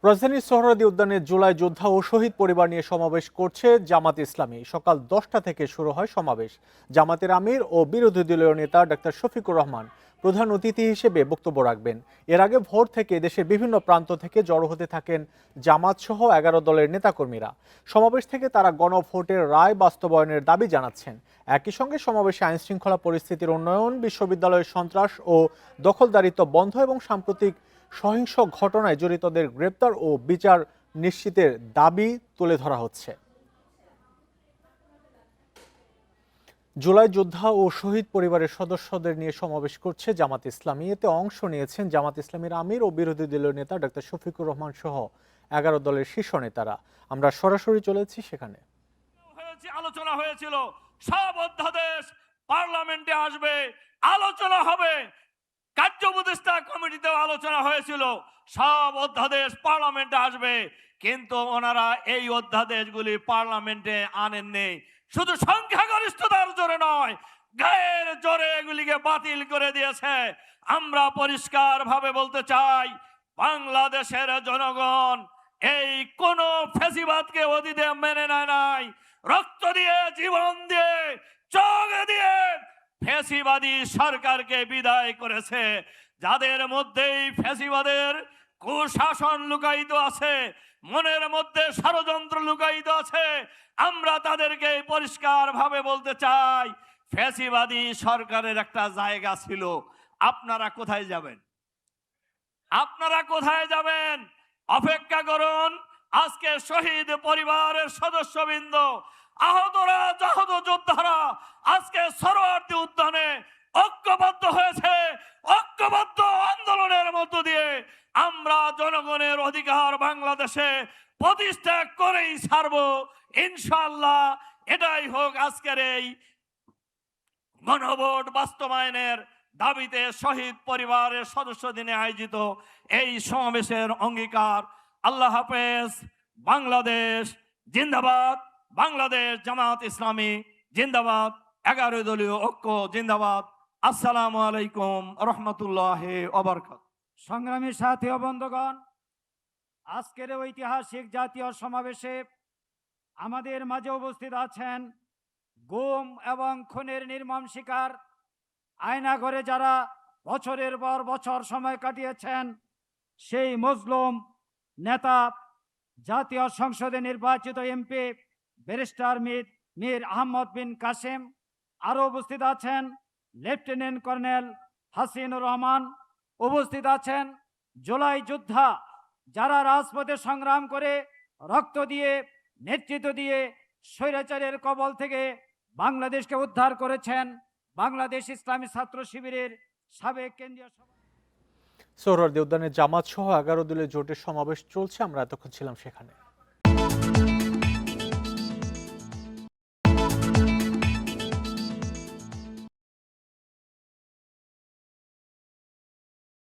রাজধানীর সোহরাওয়ার্দী উদ্যানে জুলাই যোদ্ধা ও শহীদ পরিবার নিয়ে সমাবেশ করছে জামাত ইসলামী। সকাল 10টা থেকে শুরু হয় সমাবেশ। জামাতের আমির ও বিরোধী দলীয় নেতা ডাক্তার শফিকুর রহমান প্রধান অতিথি হিসেবে বক্তব্য রাখবেন। এর আগে ভোর থেকে দেশের বিভিন্ন প্রান্ত থেকে জড়ো হতে থাকেন জামাত সহ 11 দলের নেতাকর্মীরা। সমাবেশ থেকে তারা গণভোটের রায় বাস্তবায়নের দাবি জানাচ্ছেন। একই সঙ্গে সমাবেশে আইনশৃঙ্খলা পরিস্থিতির উন্নয়ন, বিশ্ববিদ্যালয়ের সন্ত্রাস ও দখলদারিত্ব বন্ধ এবং সাম্প্রতিক সহিংস ঘটনায় জড়িতদের গ্রেপ্তার ও বিচার নিশ্চিতের দাবি তুলে ধরা হচ্ছে। জুলাই যোদ্ধা ও শহীদ পরিবারের সদস্যদের নিয়ে সমাবেশ করছে জামাত ইসলামী। এতে অংশ নিয়েছেন জামাত ইসলামীর আমির ও বিরোধী দলীয় নেতা ডাক্তার শফিকুর রহমান সহ 11 দলের শীর্ষ নেতারা। আমরা সরাসরি চলেছি সেখানে। আলোচনা হয়েছিল, সব অধ্যাদেশ পার্লামেন্টে আসবে, আলোচনা হবে। কার্য উপদেষ্টা কমিটিতেও আলোচনা হয়েছিল, সব অধ্যাদেশ পার্লামেন্টে আসবে, কিন্তু ওনারা এই অধ্যাদেশগুলি পার্লামেন্টে আনেননি। শুধু সংখ্যাগরিষ্ঠতার জোরে নয়, গায়ের জোরে এগুলিকে বাতিল করে দিয়েছে। আমরা পরিষ্কার ভাবে বলতে চাই, বাংলাদেশের জনগণ এই কোন ফ্যাসিবাদকে অতীতে মেনে নেয় নাই। রক্ত দিয়ে, জীবন দিয়ে, চোখ দিয়ে ফ্যাসিবাদী সরকারকে বিদায় করেছে। যাদের মধ্যেই ফ্যাসিবাদের কুশাসন লুকায়িত আছে, মনের মধ্যে ষড়যন্ত্র লুকায়িত আছে, আমরা তাদেরকে পরিষ্কার ভাবে বলতে চাই, ফ্যাসিবাদী সরকারের একটা জায়গা ছিল। আপনারা কোথায় যাবেন? আপনারা কোথায় যাবেন? অপেক্ষা করুন। আজকে শহীদ পরিবারের সদস্যবৃন্দ, আহতরা, জাহত যোদ্ধারা আজকে সোহরাওয়ার্দী উদ্যানে ঐক্যবদ্ধ হয়েছে। ঐক্যবদ্ধ আন্দোলনের মধ্য দিয়ে আমরা জনগণের অধিকার বাংলাদেশে প্রতিষ্ঠা করেই ছাড়ব ইনশাআল্লাহ। এটাই হোক আজকের এই গণভোট বাস্তবায়নের দাবিতে শহীদ পরিবারের সদস্য দিনে আয়োজিত এই সমাবেশের অঙ্গীকার। আল্লাহ হাফেজ। বাংলাদেশ জিন্দাবাদ। বাংলাদেশ জামাত ইসলামী জিন্দাবাদ। 11 দলীয় ঐক্য জিন্দাবাদ। আসসালামু আলাইকুম রহমতুল্লাহি ওয়া বারাকাতুহু। সংগ্রামী সাথী ও বন্ধুগণ, আজকের ঐতিহাসিক জাতীয় সমাবেশে আমাদের মাঝে উপস্থিত আছেন গুম এবং খুনের নির্মম শিকার, আয়নাঘরে যারা বছরের পর বছর সময় কাটিয়েছেন, সেই মজলুম নেতা, জাতীয় সংসদে নির্বাচিত এমপি ব্যারিস্টার মীর আহমদ বিন কাসেম। আরও উপস্থিত আছেন লেফটেন্যান্ট কর্নেল হাসিনুর রহমান। উপস্থিত আছেন জুলাই যোদ্ধা, যারা রাজপথে সংগ্রাম করে রক্ত দিয়ে, নেতৃত্ব দিয়ে স্বৈরাচারের কবল থেকে বাংলাদেশকে উদ্ধার করেছেন। বাংলাদেশ ইসলামী ছাত্র শিবিরের সাবেক কেন্দ্রীয় সোহরাওয়ার্দী উদ্যানে জামাত সহ 11 দলীয় জোটের সমাবেশ চলছে। আমরা এতক্ষণ ছিলাম সেখানে।